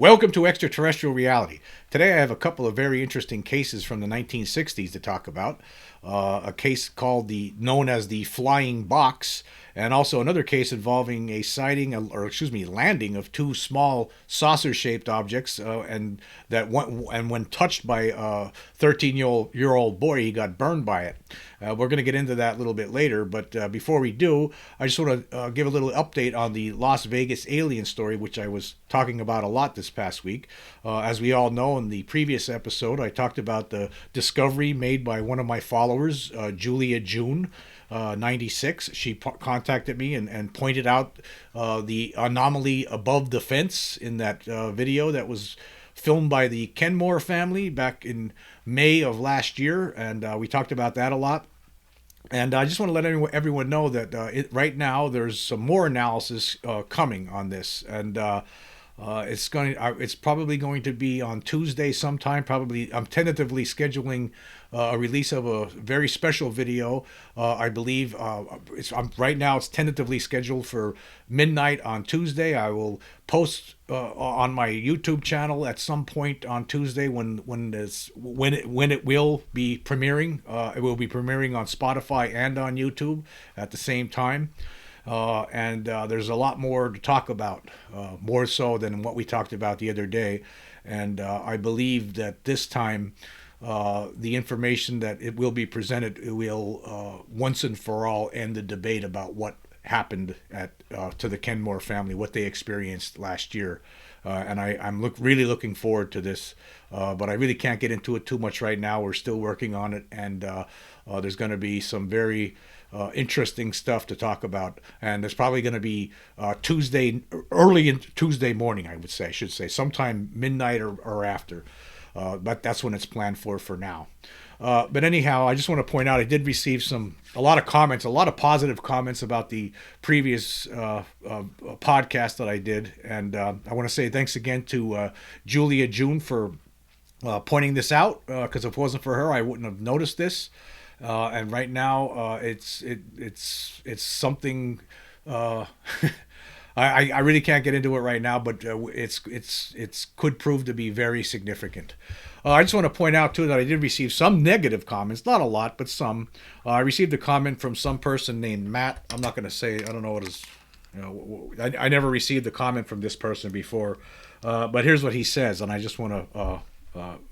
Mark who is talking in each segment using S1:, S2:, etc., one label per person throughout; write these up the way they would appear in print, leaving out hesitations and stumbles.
S1: Welcome to Extraterrestrial Reality. Today I have a couple of very interesting cases from the 1960s to talk about. A case called known as the Flying Box, and also another case involving a sighting, landing of two small saucer-shaped objects, and when touched by a 13-year-old boy, he got burned by it. We're going to get into that a little bit later, but before we do, I just want to give a little update on the Las Vegas alien story, which I was talking about a lot this past week. As we all know, in the previous episode, I talked about the discovery made by one of my followers, Julia June, 96. She contacted me and pointed out the anomaly above the fence in that video that was filmed by the Kenmore family back in May of last year, and we talked about that a lot. And I just want to let everyone know that right now there's some more analysis coming on this, and it's probably going to be on Tuesday sometime. Probably I'm tentatively scheduling a release of a very special video. I believe right now it's tentatively scheduled for midnight on Tuesday. I will post on my YouTube channel at some point on Tuesday when it will be premiering. It will be premiering on Spotify and on YouTube at the same time. And there's a lot more to talk about, more so than what we talked about the other day. And I believe that this time the information that it will be presented will once and for all end the debate about what happened to the Kenmore family, what they experienced last year. And I'm really looking forward to this, but I really can't get into it too much right now. We're still working on it, and there's going to be some very interesting stuff to talk about, and there's probably going to be early in Tuesday morning, I should say, sometime midnight or after, but that's when it's planned for now. But anyhow, I just want to point out I did receive a lot of comments, a lot of positive comments about the previous podcast that I did, and I want to say thanks again to Julia June for pointing this out, because if it wasn't for her, I wouldn't have noticed this. And right now, it's something. I really can't get into it right now, but it's could prove to be very significant. I just want to point out too that I did receive some negative comments, not a lot, but some. I received a comment from some person named Matt. I'm not going to say. I don't know what his. I never received a comment from this person before, but here's what he says, and I just want to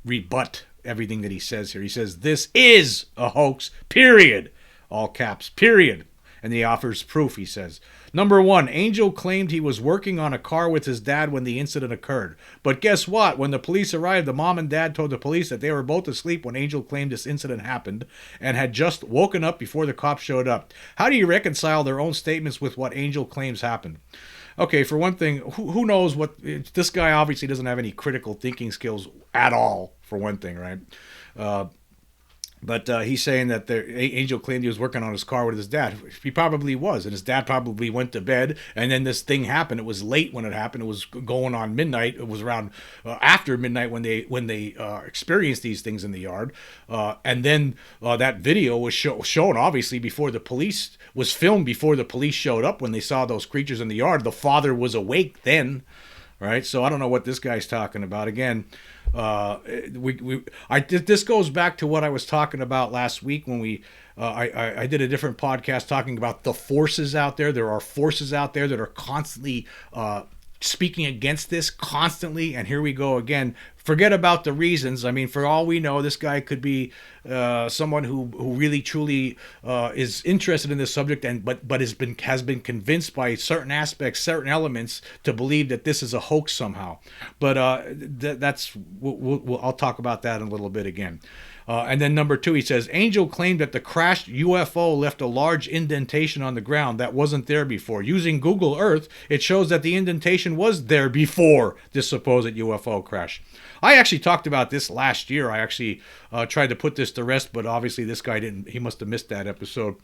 S1: rebut everything that he says here. He says, "This is a hoax, period." All caps, period. And he offers proof, he says. Number one, Angel claimed he was working on a car with his dad when the incident occurred. But guess what? When the police arrived, the mom and dad told the police that they were both asleep when Angel claimed this incident happened and had just woken up before the cops showed up. How do you reconcile their own statements with what Angel claims happened? Okay, for one thing, who knows what... This guy obviously doesn't have any critical thinking skills at all, for one thing, right? But he's saying that Angel claimed he was working on his car with his dad. He probably was, and his dad probably went to bed, and then this thing happened. It was late when it happened. It was going on midnight. It was around after midnight when they experienced these things in the yard. And then that video was shown, obviously, before the police... was filmed before the police showed up when they saw those creatures in the yard. The father was awake then, right? So I don't know what this guy's talking about. Again... this goes back to what I was talking about last week when I did a different podcast talking about the forces out there. There are forces out there that are constantly speaking against this constantly, and here we go again. Forget about the reasons. I mean, for all we know, this guy could be someone who really truly is interested in this subject, but has been convinced by certain aspects, certain elements, to believe that this is a hoax somehow. But I'll talk about that in a little bit again. And then number two, he says, Angel claimed that the crashed UFO left a large indentation on the ground that wasn't there before. Using Google Earth, it shows that the indentation was there before this supposed UFO crash. I actually talked about this last year. I actually tried to put this to rest, but obviously this guy didn't. He must have missed that episode.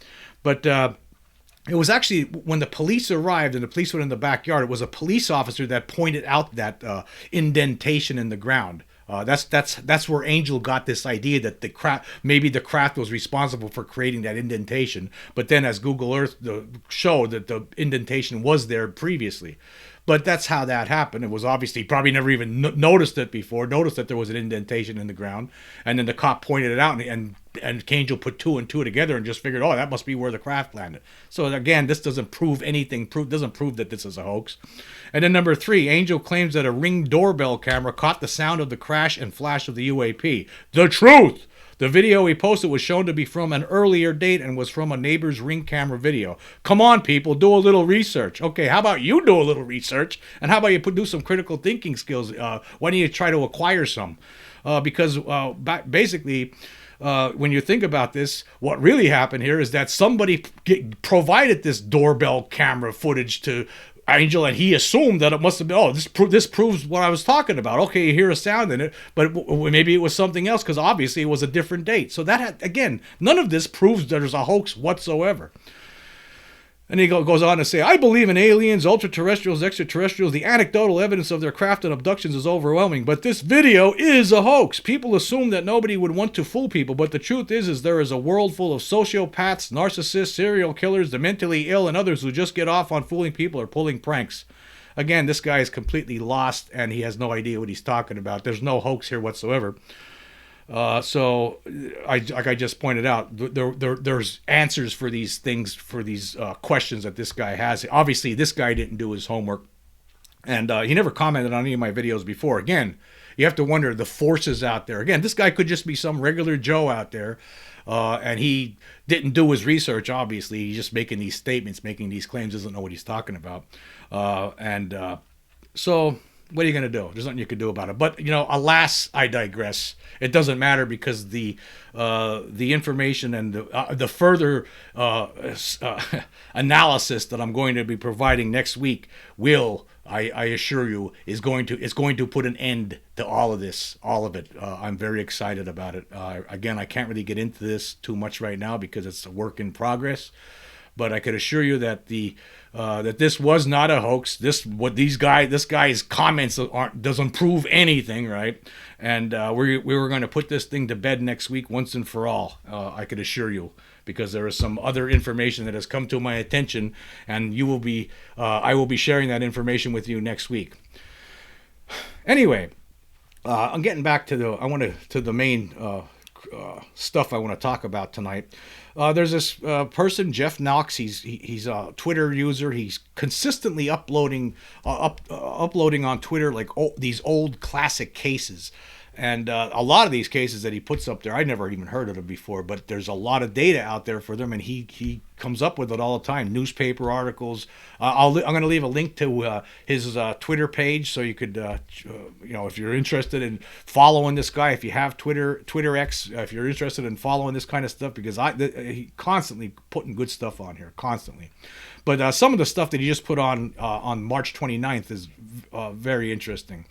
S1: But it was actually when the police arrived and the police went in the backyard, it was a police officer that pointed out that indentation in the ground. That's where Angel got this idea that maybe the craft was responsible for creating that indentation. But then, as Google Earth showed, that the indentation was there previously. But that's how that happened. It was obviously, he probably never even noticed it before, noticed that there was an indentation in the ground. And then the cop pointed it out, and Angel put two and two together and just figured, oh, that must be where the craft landed. So again, this doesn't prove anything, doesn't prove that this is a hoax. And then number 3, Angel claims that a Ring doorbell camera caught the sound of the crash and flash of the UAP. The truth! The video he posted was shown to be from an earlier date and was from a neighbor's Ring camera video. Come on, people, do a little research. Okay, how about you do a little research? And how about you do some critical thinking skills? Why don't you try to acquire some? Because basically, when you think about this, what really happened here is that somebody provided this doorbell camera footage to Angel, and he assumed that it must have been, oh, this proves what I was talking about. Okay, you hear a sound in it, but maybe it was something else, because obviously it was a different date. So that, again, none of this proves there's a hoax whatsoever. And he goes on to say, I believe in aliens, ultra-terrestrials, extraterrestrials. The anecdotal evidence of their craft and abductions is overwhelming, but this video is a hoax. People assume that nobody would want to fool people, but the truth is there is a world full of sociopaths, narcissists, serial killers, the mentally ill, and others who just get off on fooling people or pulling pranks. Again, this guy is completely lost, and he has no idea what he's talking about. There's no hoax here whatsoever. So, like I just pointed out, there's answers for these things, for these questions that this guy has. Obviously, this guy didn't do his homework, and he never commented on any of my videos before. Again, you have to wonder the forces out there. Again, this guy could just be some regular Joe out there, and he didn't do his research, obviously. He's just making these statements, making these claims, doesn't know what he's talking about. So what are you going to do? There's nothing you can do about it. But, alas, I digress. It doesn't matter, because the information and the further analysis that I'm going to be providing next week will, I assure you, is going to put an end to all of this, all of it. I'm very excited about it. Again, I can't really get into this too much right now because it's a work in progress. But I could assure you that that this was not a hoax. This guy's comments doesn't prove anything, right? And we were going to put this thing to bed next week once and for all. I could assure you, because there is some other information that has come to my attention, and I will be sharing that information with you next week. Anyway, I'm getting back to the main stuff I want to talk about tonight. There's this person, Jeff Knox. He's a Twitter user. He's consistently uploading on Twitter these old classic cases. And a lot of these cases that he puts up there, I never even heard of them before, but there's a lot of data out there for them, and he comes up with it all the time. Newspaper articles. I'm going to leave a link to his Twitter page, so you could, if you're interested in following this guy, if you have Twitter X, if you're interested in following this kind of stuff, because he constantly putting good stuff on here, constantly. But some of the stuff that he just put on March 29th is very interesting.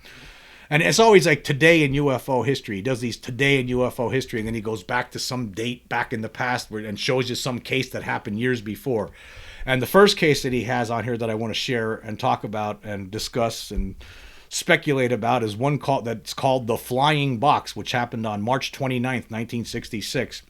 S1: And it's always like today in UFO history. He does these today in UFO history, and then he goes back to some date back in the past and shows you some case that happened years before. And the first case that he has on here that I want to share and talk about and discuss and speculate about is one that's called the Flying Box, which happened on March 29th, 1966.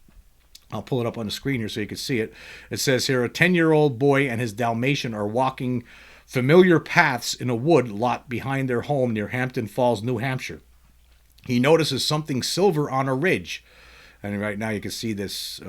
S1: I'll pull it up on the screen here so you can see it. It says here, a 10-year-old boy and his Dalmatian are walking familiar paths in a wood lot behind their home near Hampton Falls, New Hampshire. He notices something silver on a ridge. And right now you can see this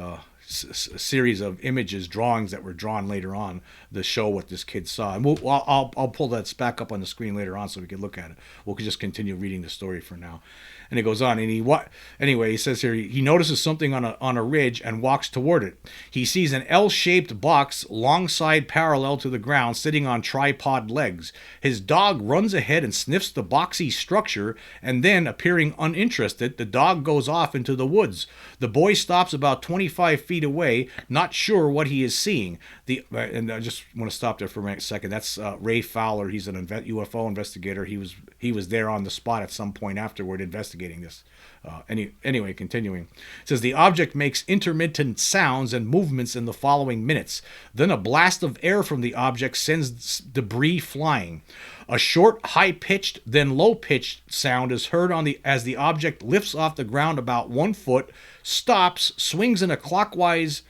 S1: series of images, drawings that were drawn later on to show what this kid saw. And I'll pull that back up on the screen later on so we can look at it. We'll just continue reading the story for now. And it goes on, and he says here, he notices something on a ridge and walks toward it. He sees an L-shaped box, long side parallel to the ground, sitting on tripod legs. His dog runs ahead and sniffs the boxy structure, and then, appearing uninterested, the dog goes off into the woods. The boy stops about 25 feet away, not sure what he is seeing. And I just want to stop there for a second. That's Ray Fowler. He's an UFO investigator. He was there on the spot at some point afterward investigating this. Anyway, continuing. It says, the object makes intermittent sounds and movements in the following minutes. Then a blast of air from the object sends debris flying. A short, high-pitched, then low-pitched sound is heard as the object lifts off the ground about 1 foot, stops, swings in a clockwise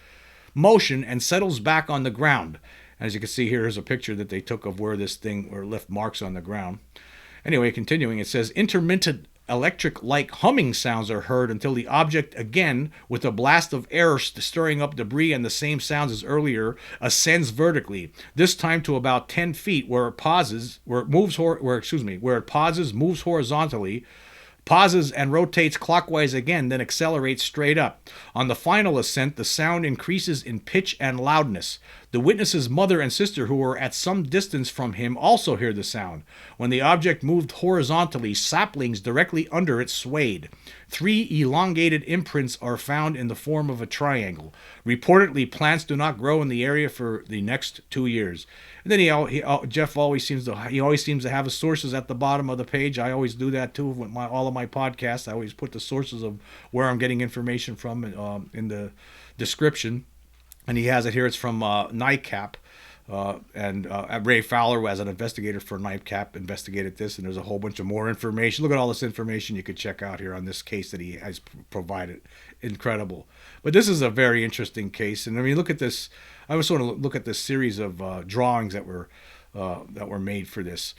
S1: motion, and settles back on the ground. As you can see here, here's a picture that they took of where this thing where left marks on the ground. Anyway, continuing, it says intermittent electric-like humming sounds are heard until the object, again with a blast of air stirring up debris and the same sounds as earlier, ascends vertically. This time to about 10 feet, where it pauses, moves horizontally, pauses and rotates clockwise again, then accelerates straight up. On the final ascent, the sound increases in pitch and loudness. The witness's mother and sister, who were at some distance from him, also hear the sound. When the object moved horizontally, saplings directly under it swayed. 3 elongated imprints are found in the form of a triangle. Reportedly, plants do not grow in the area for the next 2 years. And then Jeff always seems to have his sources at the bottom of the page. I always do that too with all of my podcasts. I always put the sources of where I'm getting information from in the description. And he has it here. It's from NICAP. And Ray Fowler, who as an investigator for NICAP, investigated this, and there's a whole bunch of more information. Look at all this information you could check out here on this case that he has provided. Incredible. But this is a very interesting case, and I mean, look at this. I was sort of look at this series of drawings that were made for this.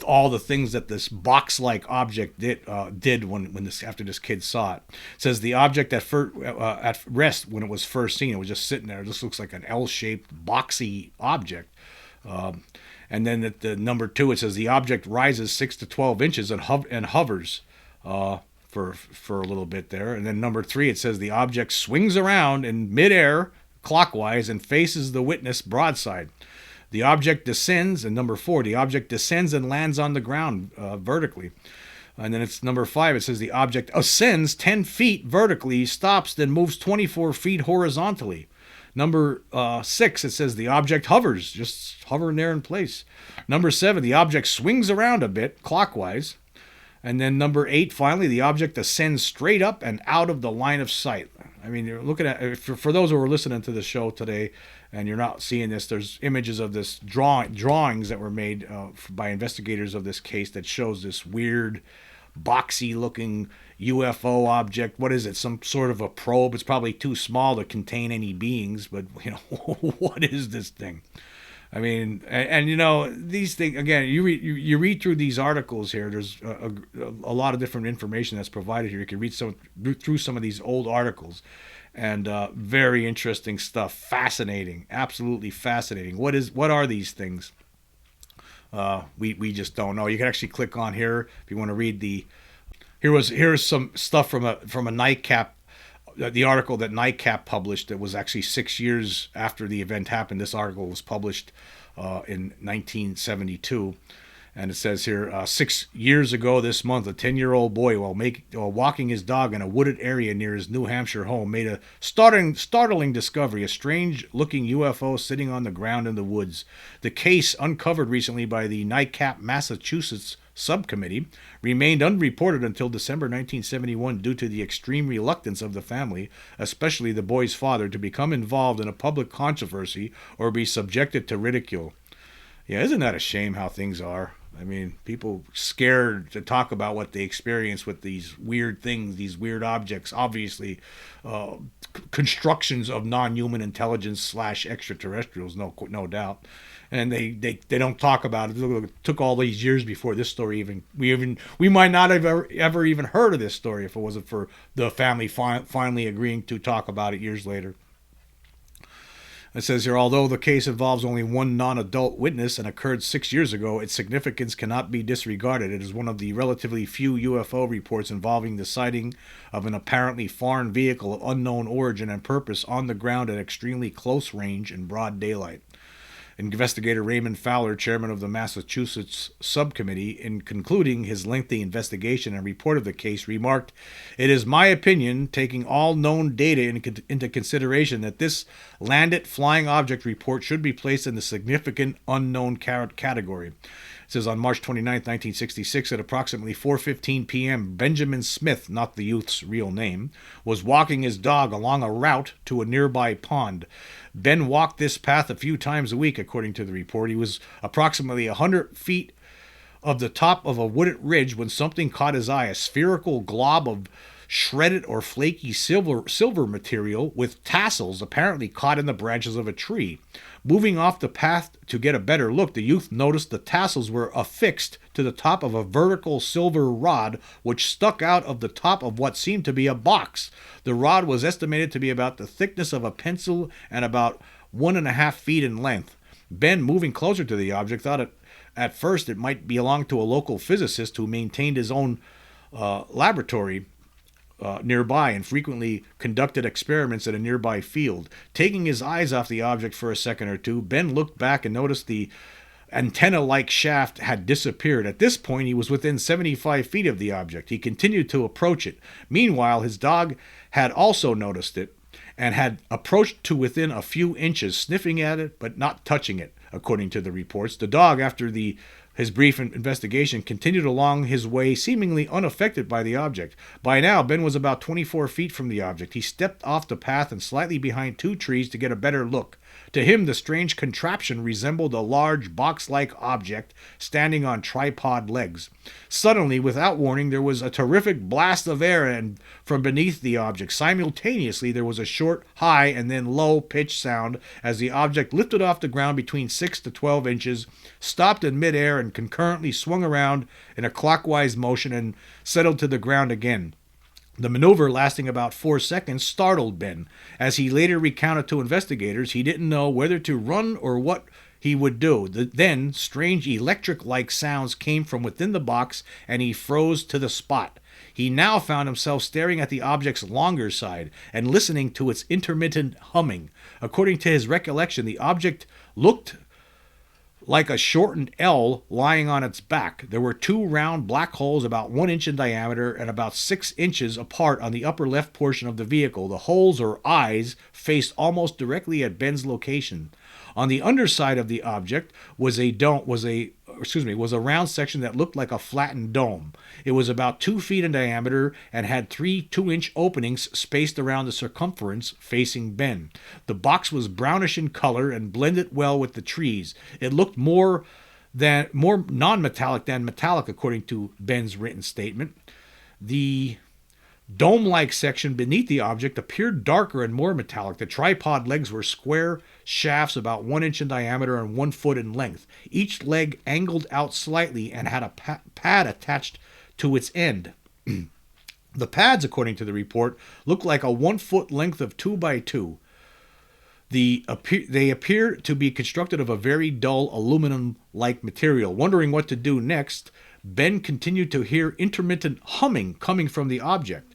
S1: All the things that this box-like object did when after this kid saw it. It says the object at rest when it was first seen, it was just sitting there. It just looks like an L-shaped boxy object. And then at the number 2, it says the object rises 6 to 12 inches and hovers for a little bit there. And then number 3, it says the object swings around in midair clockwise and faces the witness broadside. The object descends, and number 4, the object descends and lands on the ground vertically. And then it's number 5, it says the object ascends 10 feet vertically, stops, then moves 24 feet horizontally. Number 6, it says the object hovers, just hovering there in place. Number 7, the object swings around a bit clockwise. And then number 8, finally, the object ascends straight up and out of the line of sight. I mean, you're looking at, for those who are listening to the show today and you're not seeing this, there's images of this drawings that were made by investigators of this case that shows this weird, boxy-looking UFO object. What is it? Some sort of a probe. It's probably too small to contain any beings, but, you know, what is this thing? I mean, and you know, these things, again, you read through these articles here, there's a lot of different information that's provided here. You can read through some of these old articles, and very interesting stuff. Fascinating, absolutely fascinating. What are these things? We just don't know. You can actually click on here if you want to read here's some stuff from a NICAP. The article that NICAP published, that was actually 6 years after the event happened. This article was published in 1972. And it says here, 6 years ago this month, a 10-year-old boy, while walking his dog in a wooded area near his New Hampshire home, made a startling discovery, a strange-looking UFO sitting on the ground in the woods. The case, uncovered recently by the NICAP Massachusetts subcommittee, remained unreported until December 1971 due to the extreme reluctance of the family, especially the boy's father, to become involved in a public controversy or be subjected to ridicule. Yeah, isn't that a shame how things are? I mean, people scared to talk about what they experience with these weird things, these weird objects, obviously constructions of non-human intelligence / extraterrestrials, no doubt. And they don't talk about it. It took all these years before this story we might not have ever even heard of this story if it wasn't for the family finally agreeing to talk about it years later. It says here, although the case involves only one non-adult witness and occurred 6 years ago, its significance cannot be disregarded. It is one of the relatively few UFO reports involving the sighting of an apparently foreign vehicle of unknown origin and purpose on the ground at extremely close range in broad daylight. Investigator Raymond Fowler, chairman of the Massachusetts subcommittee, in concluding his lengthy investigation and report of the case, remarked, "It is my opinion, taking all known data into consideration, that this landed flying object report should be placed in the significant unknown category." It says on March 29, 1966, at approximately 4:15 p.m., Benjamin Smith, not the youth's real name, was walking his dog along a route to a nearby pond. Ben walked this path a few times a week, according to the report. He was approximately 100 feet of the top of a wooded ridge when something caught his eye, a spherical glob of shredded or flaky silver material with tassels apparently caught in the branches of a tree. Moving off the path to get a better look, the youth noticed the tassels were affixed to the top of a vertical silver rod which stuck out of the top of what seemed to be a box. The rod was estimated to be about the thickness of a pencil and about 1.5 feet in length. Ben, moving closer to the object, thought at first it might belong to a local physicist who maintained his own laboratory nearby and frequently conducted experiments at a nearby field. Taking his eyes off the object for a second or two, Ben looked back and noticed the antenna-like shaft had disappeared. At this point, he was within 75 feet of the object. He continued to approach it. Meanwhile, his dog had also noticed it and had approached to within a few inches, sniffing at it but not touching it, according to the reports. The dog, after his brief investigation, continued along his way, seemingly unaffected by the object. By now, Ben was about 24 feet from the object. He stepped off the path and slightly behind 2 trees to get a better look. To him, the strange contraption resembled a large box-like object standing on tripod legs. Suddenly, without warning, there was a terrific blast of air from beneath the object. Simultaneously, there was a short, high, and then low-pitched sound as the object lifted off the ground between 6 to 12 inches, stopped in midair, and concurrently swung around in a clockwise motion and settled to the ground again. The maneuver, lasting about 4 seconds, startled Ben. As he later recounted to investigators, he didn't know whether to run or what he would do. Then, strange electric-like sounds came from within the box, and he froze to the spot. He now found himself staring at the object's longer side and listening to its intermittent humming. According to his recollection, the object looked like a shortened L lying on its back. There were 2 round black holes about 1 inch in diameter and about 6 inches apart on the upper left portion of the vehicle. The holes, or eyes, faced almost directly at Ben's location. On the underside of the object was a round section that looked like a flattened dome. It was about 2 feet in diameter and had 3 2-inch openings spaced around the circumference facing Ben. The box was brownish in color and blended well with the trees. It looked more non-metallic than metallic, according to Ben's written statement. The dome-like section beneath the object appeared darker and more metallic. The tripod legs were square shafts about 1 inch in diameter and 1 foot in length. Each leg angled out slightly and had a pad attached to its end. The pads, according to the report, looked like a 1 foot length of 2x2. They appear to be constructed of a very dull aluminum-like material. Wondering what to do next, Ben continued to hear intermittent humming coming from the object.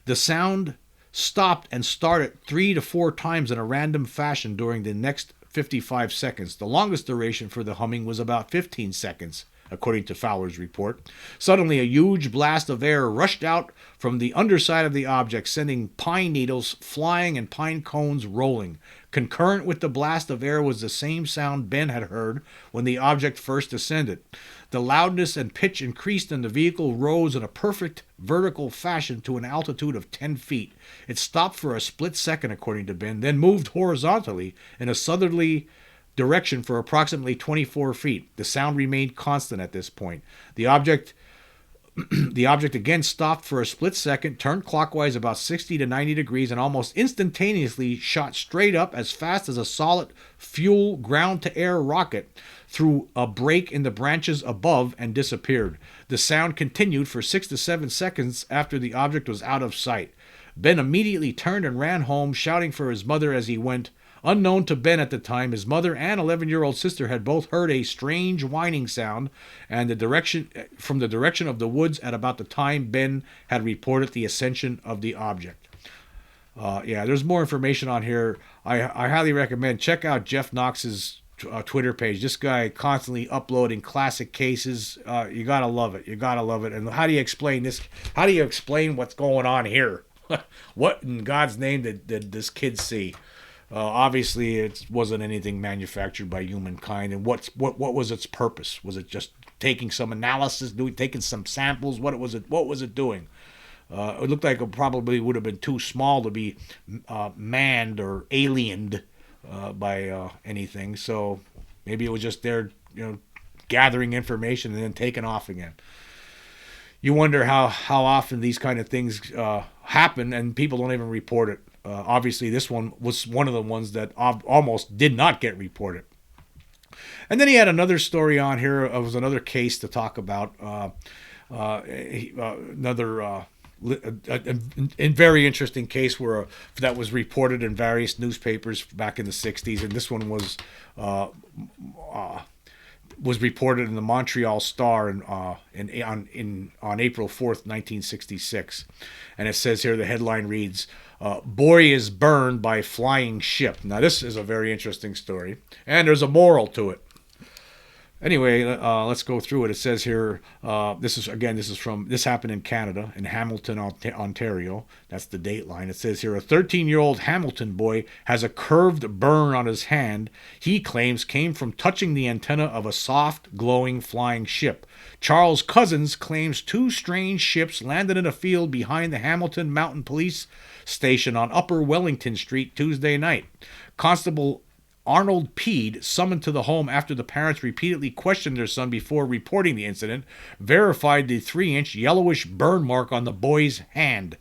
S1: The sound stopped and started 3 to 4 times in a random fashion during the next 55 seconds. The longest duration for the humming was about 15 seconds, according to Fowler's report. Suddenly, a huge blast of air rushed out from the underside of the object, sending pine needles flying and pine cones rolling. Concurrent with the blast of air was the same sound Ben had heard when the object first descended. The loudness and pitch increased and the vehicle rose in a perfect vertical fashion to an altitude of 10 feet. It stopped for a split second, according to Ben, then moved horizontally in a southerly direction for approximately 24 feet. The sound remained constant at this point. The object again stopped for a split second, turned clockwise about 60 to 90 degrees, and almost instantaneously shot straight up as fast as a solid fuel ground-to-air rocket through a break in the branches above and disappeared. The sound continued for 6 to 7 seconds after the object was out of sight. Ben immediately turned and ran home, shouting for his mother as he went. Unknown to Ben at the time, his mother and 11-year-old sister had both heard a strange whining sound and from the direction of the woods at about the time Ben had reported the ascension of the object. There's more information on here. I highly recommend check out Jeff Knox's Twitter page. This guy constantly uploading classic cases. You gotta love it. And how do you explain this? How do you explain what's going on here? What in God's name did this kid see? Obviously, it wasn't anything manufactured by humankind. And what was its purpose? Was it just taking some analysis, taking some samples? What was it doing? It looked like it probably would have been too small to be manned or aliened by anything. So maybe it was just there, gathering information and then taking off again. You wonder how often these kind of things happen and people don't even report it. Obviously, this one was one of the ones that almost did not get reported. And then he had another story on here. It was another case to talk about. Another a very interesting case where that was reported in various newspapers back in the 60s, and this one was reported in the Montreal Star on April 4th, 1966. And it says here, the headline reads, "Boy is burned by flying ship." Now, this is a very interesting story, and there's a moral to it. Anyway, let's go through it. It says here, this happened in Canada, in Hamilton, Ontario. That's the date line. It says here, a 13-year-old Hamilton boy has a curved burn on his hand he claims came from touching the antenna of a soft, glowing flying ship. Charles Cousins claims two strange ships landed in a field behind the Hamilton Mountain Police Station on Upper Wellington Street Tuesday night. Constable Arnold Peed, summoned to the home after the parents repeatedly questioned their son before reporting the incident, verified the 3-inch yellowish burn mark on the boy's hand.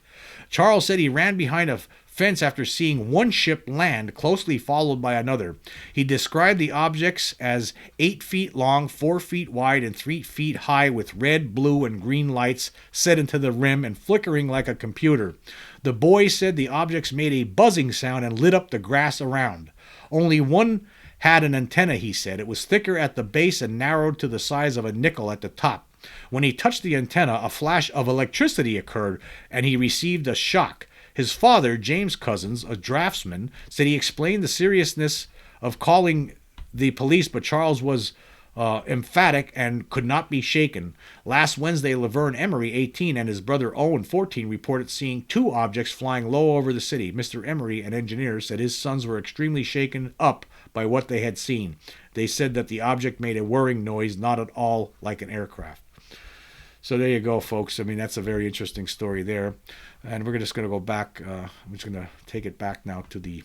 S1: Charles said he ran behind a fence after seeing one ship land, closely followed by another. He described the objects as 8 feet long, 4 feet wide, and 3 feet high, with red, blue, and green lights set into the rim and flickering like a computer. The boy said the objects made a buzzing sound and lit up the grass around. Only one had an antenna, he said. It was thicker at the base and narrowed to the size of a nickel at the top. When he touched the antenna, a flash of electricity occurred, and he received a shock. His father, James Cousins, a draftsman, said he explained the seriousness of calling the police, but Charles was emphatic and could not be shaken. Last Wednesday, Laverne Emery, 18, and his brother Owen, 14, reported seeing two objects flying low over the city. Mr. Emery, an engineer, said his sons were extremely shaken up by what they had seen. They said that the object made a whirring noise, not at all like an aircraft. So there you go, folks. I mean, that's a very interesting story there. And we're just going to go back. I'm just going to take it back now to the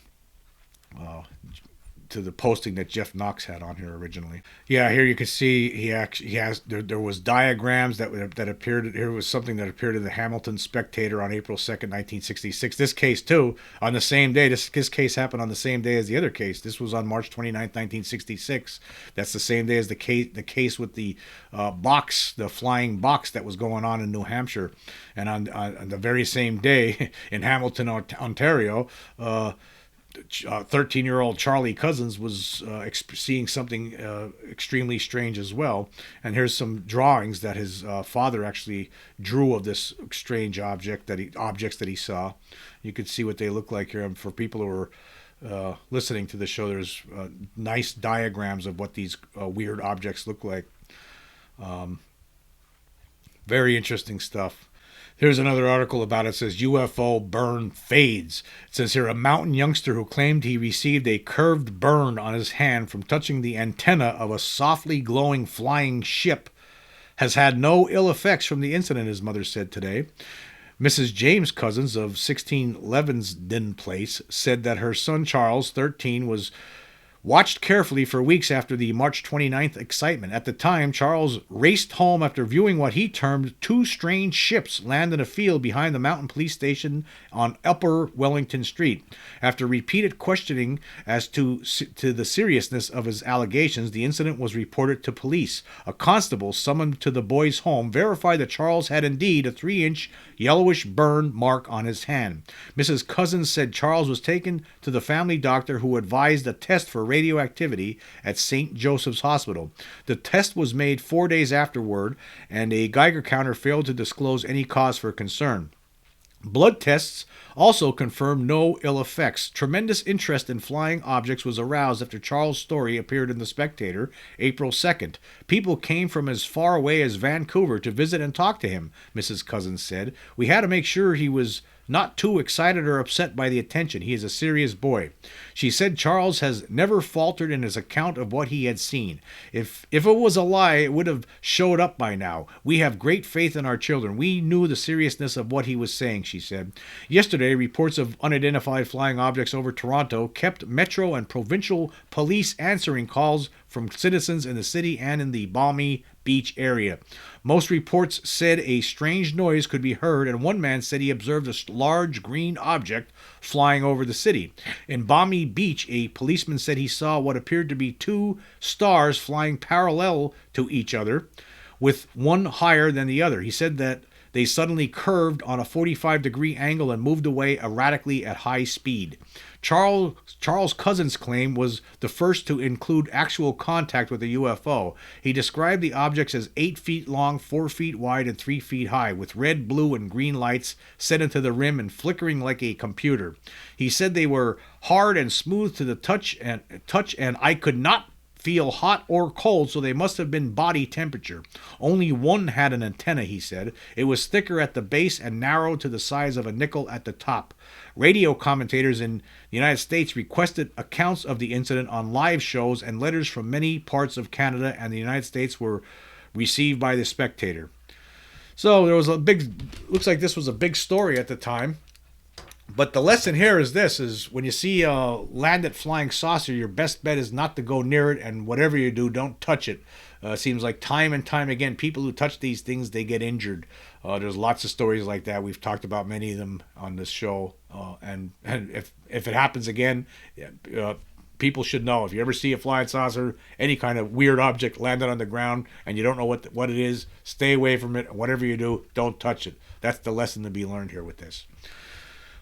S1: posting that Jeff Knox had on here originally. Yeah, here you can see he has there was diagrams that appeared. Here was something that appeared in the Hamilton Spectator on April 2nd, 1966. This case too, on the same day. This case happened on the same day as the other case. This was on March 29th, 1966. That's the same day as the case with the the flying box that was going on in New Hampshire, and on the very same day in Hamilton, Ontario. 13-year-old Charlie Cousins was seeing something extremely strange as well. And here's some drawings that his father actually drew of this strange objects that he saw. You can see what they look like here. And for people who are listening to the show, there's nice diagrams of what these weird objects look like. Very interesting stuff. Here's another article about it. It says UFO burn fades. It says here, a mountain youngster who claimed he received a curved burn on his hand from touching the antenna of a softly glowing flying ship has had no ill effects from the incident, his mother said today. Mrs. James Cousins of 16 Levensden Place said that her son Charles, 13, was watched carefully for weeks after the March 29th excitement. At the time, Charles raced home after viewing what he termed two strange ships land in a field behind the Mountain Police Station on Upper Wellington Street. After repeated questioning as to the seriousness of his allegations, the incident was reported to police. A constable summoned to the boy's home verified that Charles had indeed a 3-inch yellowish burn mark on his hand. Mrs. Cousins said Charles was taken to the family doctor, who advised a test for radioactivity at St. Joseph's Hospital. The test was made 4 days afterward, and a Geiger counter failed to disclose any cause for concern. Blood tests also confirmed no ill effects. Tremendous interest in flying objects was aroused after Charles' story appeared in The Spectator April 2nd. People came from as far away as Vancouver to visit and talk to him, Mrs. Cousins said. We had to make sure he was not too excited or upset by the attention. He is a serious boy. She said Charles has never faltered in his account of what he had seen. If it was a lie, it would have showed up by now. We have great faith in our children. We knew the seriousness of what he was saying, she said. Yesterday, reports of unidentified flying objects over Toronto kept Metro and provincial police answering calls from citizens in the city and in the balmy beach area. Most reports said a strange noise could be heard, and one man said he observed a large green object flying over the city. In Balmy Beach, a policeman said he saw what appeared to be two stars flying parallel to each other, with one higher than the other. He said that they suddenly curved on a 45-degree angle and moved away erratically at high speed. Charles Cousin's claim was the first to include actual contact with a UFO. He described the objects as 8 feet long, 4 feet wide, and 3 feet high, with red, blue, and green lights set into the rim and flickering like a computer. He said they were hard and smooth to the touch, and I could not feel hot or cold, so they must have been body temperature. Only one had an antenna, he said. It was thicker at the base and narrow to the size of a nickel at the top. Radio commentators in the United States requested accounts of the incident on live shows, and letters from many parts of Canada and the United States were received by the Spectator. So there was looks like this was a big story at the time. But the lesson here is this, is when you see a landed flying saucer, your best bet is not to go near it, and whatever you do, don't touch it. Seems like time and time again, people who touch these things, they get injured. There's lots of stories like that. We've talked about many of them on this show. And if it happens again, people should know. If you ever see a flying saucer, any kind of weird object landed on the ground, and you don't know what it is, stay away from it. Whatever you do, don't touch it. That's the lesson to be learned here with this.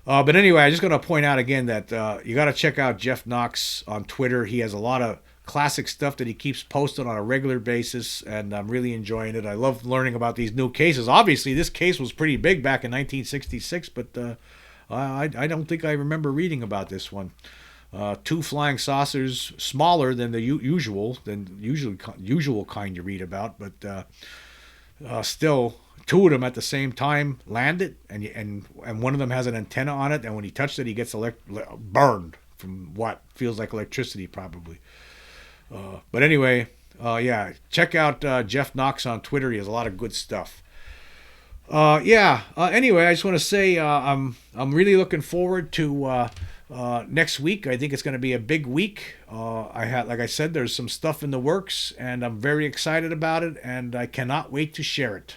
S1: But anyway, I'm just going to point out again that you got to check out Jeff Knox on Twitter. He has a lot of classic stuff that he keeps posting on a regular basis, and I'm really enjoying it. I love learning about these new cases. Obviously, this case was pretty big back in 1966, but I don't think I remember reading about this one. Two flying saucers, smaller than the usual kind you read about, but still. Two of them at the same time landed, and one of them has an antenna on it, and when he touched it, he gets burned from what feels like electricity, probably. But anyway, yeah, check out Jeff Knox on Twitter. He has a lot of good stuff. Anyway, I just want to say I'm really looking forward to next week. I think it's going to be a big week. Like I said, there's some stuff in the works, and I'm very excited about it, and I cannot wait to share it.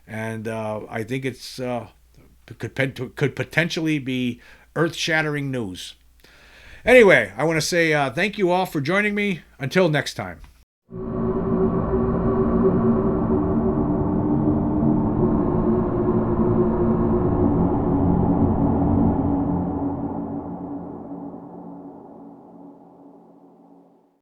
S1: And I think it's could potentially be earth-shattering news. Anyway, I want to say thank you all for joining me. Until next time.